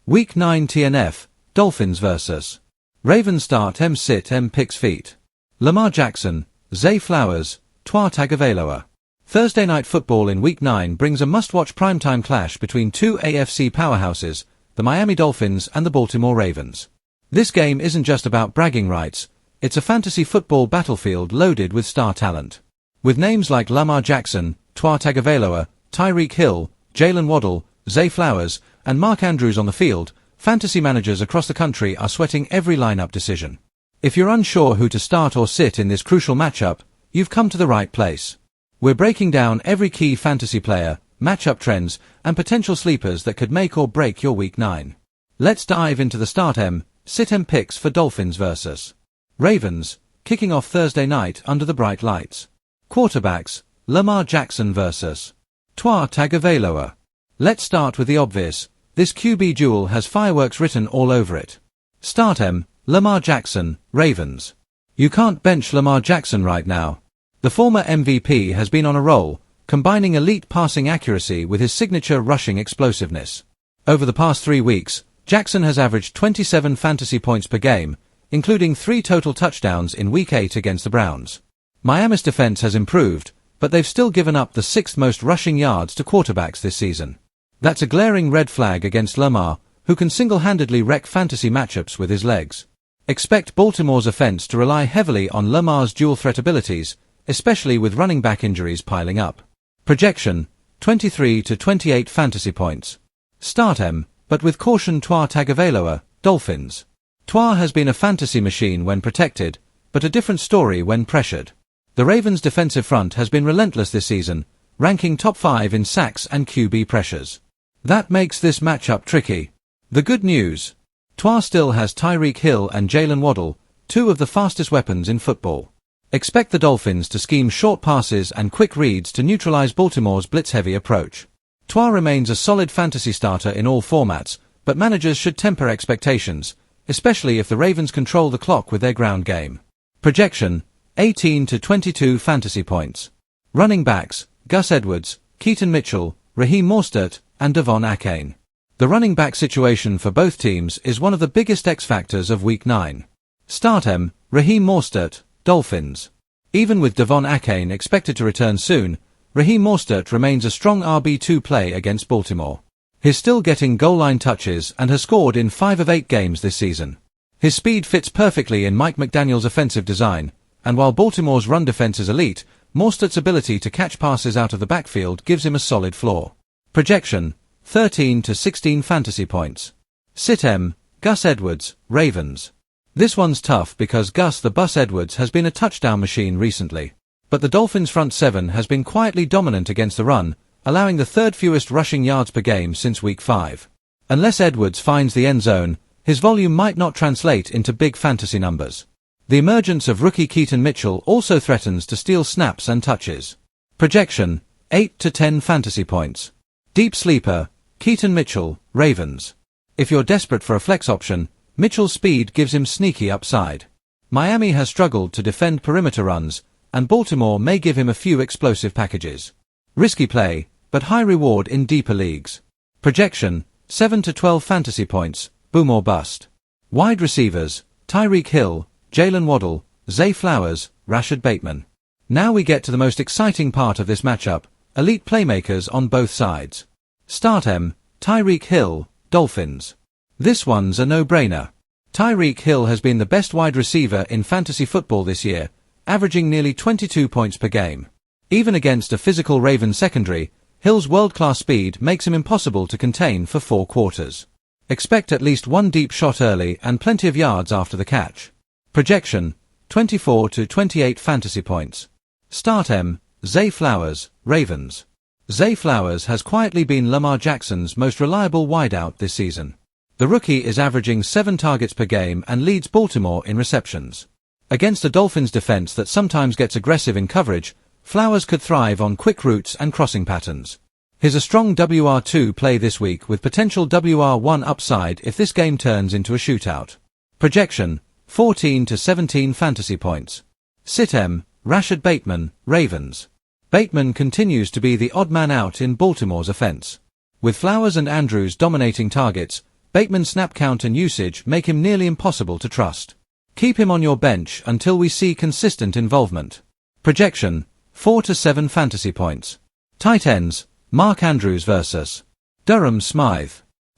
Week 9 TNF, Dolphins vs. Ravens. Start M. Sit M. Picks Feet. Lamar Jackson, Zay Flowers, Tua Tagovailoa. Thursday night football in Week 9 brings a must-watch primetime clash between two AFC powerhouses, the Miami Dolphins and the Baltimore Ravens. This game isn't just about bragging rights, it's a fantasy football battlefield loaded with star talent. With names like Lamar Jackson, Tua Tagovailoa, Tyreek Hill, Jalen Waddle, Zay Flowers, and Mark Andrews on the field, fantasy managers across the country are sweating every lineup decision. If you're unsure who to start or sit in this crucial matchup, you've come to the right place. We're breaking down every key fantasy player, matchup trends, and potential sleepers that could make or break your Week 9. Let's dive into the Start M, Sit M picks for Dolphins vs. Ravens, kicking off Thursday night under the bright lights. Quarterbacks, Lamar Jackson vs. Tua Tagovailoa. Let's start with the obvious. This QB duel has fireworks written all over it. Start M, Lamar Jackson, Ravens. You can't bench Lamar Jackson right now. The former MVP has been on a roll, combining elite passing accuracy with his signature rushing explosiveness. Over the past 3 weeks, Jackson has averaged 27 fantasy points per game, including 3 total touchdowns in Week 8 against the Browns. Miami's defense has improved, but they've still given up the 6th most rushing yards to quarterbacks this season. That's a glaring red flag against Lamar, who can single-handedly wreck fantasy matchups with his legs. Expect Baltimore's offense to rely heavily on Lamar's dual-threat abilities, especially with running back injuries piling up. Projection, 23 to 28 fantasy points. Start M, but with caution. Tua Tagovailoa, Dolphins. Tua has been a fantasy machine when protected, but a different story when pressured. The Ravens' defensive front has been relentless this season, ranking top 5 in sacks and QB pressures. That makes this matchup tricky. The good news: Tua still has Tyreek Hill and Jalen Waddle, 2 of the fastest weapons in football. Expect the Dolphins to scheme short passes and quick reads to neutralize Baltimore's blitz-heavy approach. Tua remains a solid fantasy starter in all formats, but managers should temper expectations, especially if the Ravens control the clock with their ground game. Projection, 18 to 22 fantasy points. Running backs, Gus Edwards, Keaton Mitchell, Raheem Mostert, and Devon Achane. The running back situation for both teams is one of the biggest X factors of Week 9. Start M, Raheem Mostert, Dolphins. Even with Devon Achane expected to return soon, Raheem Mostert remains a strong RB2 play against Baltimore. He's still getting goal line touches and has scored in 5 of 8 games this season. His speed fits perfectly in Mike McDaniel's offensive design, and while Baltimore's run defense is elite, Mostert's ability to catch passes out of the backfield gives him a solid floor. Projection, 13 to 16 fantasy points. Sit M, Gus Edwards, Ravens. This one's tough because Gus the Bus Edwards has been a touchdown machine recently. But the Dolphins' front 7 has been quietly dominant against the run, allowing the 3rd fewest rushing yards per game since Week 5. Unless Edwards finds the end zone, his volume might not translate into big fantasy numbers. The emergence of rookie Keaton Mitchell also threatens to steal snaps and touches. Projection, 8 to 10 fantasy points. Deep sleeper, Keaton Mitchell, Ravens. If you're desperate for a flex option, Mitchell's speed gives him sneaky upside. Miami has struggled to defend perimeter runs, and Baltimore may give him a few explosive packages. Risky play, but high reward in deeper leagues. Projection, 7 to 12 fantasy points, boom or bust. Wide receivers, Tyreek Hill, Jalen Waddle, Zay Flowers, Rashad Bateman. Now we get to the most exciting part of this matchup, elite playmakers on both sides. Start M, Tyreek Hill, Dolphins. This one's a no-brainer. Tyreek Hill has been the best wide receiver in fantasy football this year, averaging nearly 22 points per game. Even against a physical Ravens secondary, Hill's world-class speed makes him impossible to contain for 4 quarters. Expect at least 1 deep shot early and plenty of yards after the catch. Projection, 24 to 28 fantasy points. Start M, Zay Flowers, Ravens. Zay Flowers has quietly been Lamar Jackson's most reliable wideout this season. The rookie is averaging 7 targets per game and leads Baltimore in receptions. Against a Dolphins defense that sometimes gets aggressive in coverage, Flowers could thrive on quick routes and crossing patterns. He's a strong WR2 play this week with potential WR1 upside if this game turns into a shootout. Projection, 14 to 17 fantasy points. Sit M, Rashad Bateman, Ravens. Bateman continues to be the odd man out in Baltimore's offense. With Flowers and Andrews dominating targets, Bateman's snap count and usage make him nearly impossible to trust. Keep him on your bench until we see consistent involvement. Projection: 4 to 7 fantasy points. Tight ends: Mark Andrews vs. Durham Smythe.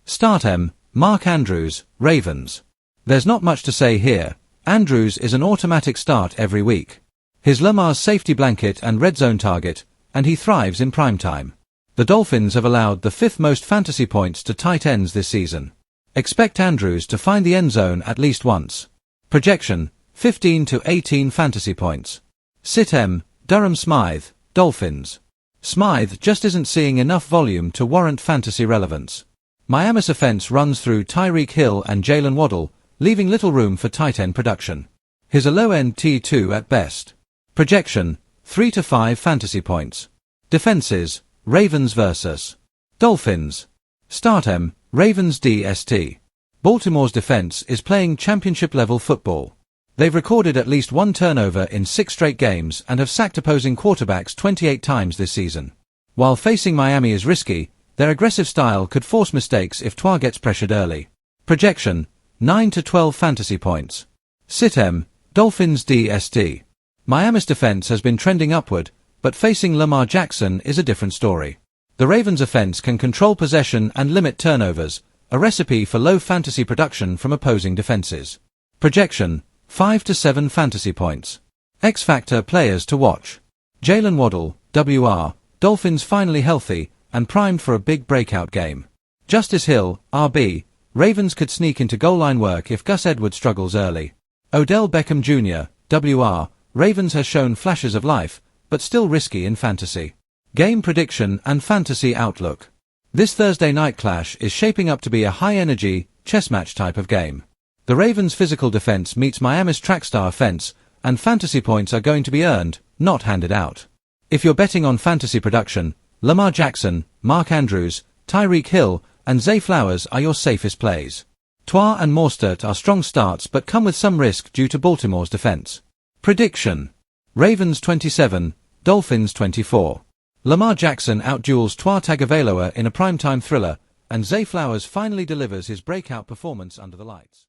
Start M. Mark Andrews, Ravens. There's not much to say here. Andrews is an automatic start every week. His Lamar's safety blanket and red zone target, and he thrives in primetime. The Dolphins have allowed the 5th most fantasy points to tight ends this season. Expect Andrews to find the end zone at least once. Projection: 15 to 18 fantasy points. Sit M. Durham Smythe, Dolphins. Smythe just isn't seeing enough volume to warrant fantasy relevance. Miami's offense runs through Tyreek Hill and Jalen Waddle, leaving little room for tight end production. He's a low-end T2 at best. Projection: 3 to 5 fantasy points. Defenses: Ravens vs. Dolphins. Start M. Ravens DST. Baltimore's defense is playing championship-level football. They've recorded at least 1 turnover in 6 straight games and have sacked opposing quarterbacks 28 times this season. While facing Miami is risky, their aggressive style could force mistakes if Tua gets pressured early. Projection: 9 to 12 fantasy points. Sit M. Dolphins DST. Miami's defense has been trending upward, but facing Lamar Jackson is a different story. The Ravens' offense can control possession and limit turnovers, a recipe for low fantasy production from opposing defenses. Projection: 5 to 7 fantasy points. X-Factor players to watch. Jalen Waddle, WR, Dolphins finally healthy and primed for a big breakout game. Justice Hill, RB, Ravens could sneak into goal line work if Gus Edwards struggles early. Odell Beckham Jr., WR, Ravens has shown flashes of life, but still risky in fantasy. Game prediction and fantasy outlook. This Thursday night clash is shaping up to be a high-energy, chess match type of game. The Ravens' physical defense meets Miami's track star offense, and fantasy points are going to be earned, not handed out. If you're betting on fantasy production, Lamar Jackson, Mark Andrews, Tyreek Hill, and Zay Flowers are your safest plays. Tua and Mostert are strong starts but come with some risk due to Baltimore's defense. Prediction: Ravens 27, Dolphins 24. Lamar Jackson outduels Tua Tagovailoa in a primetime thriller, and Zay Flowers finally delivers his breakout performance under the lights.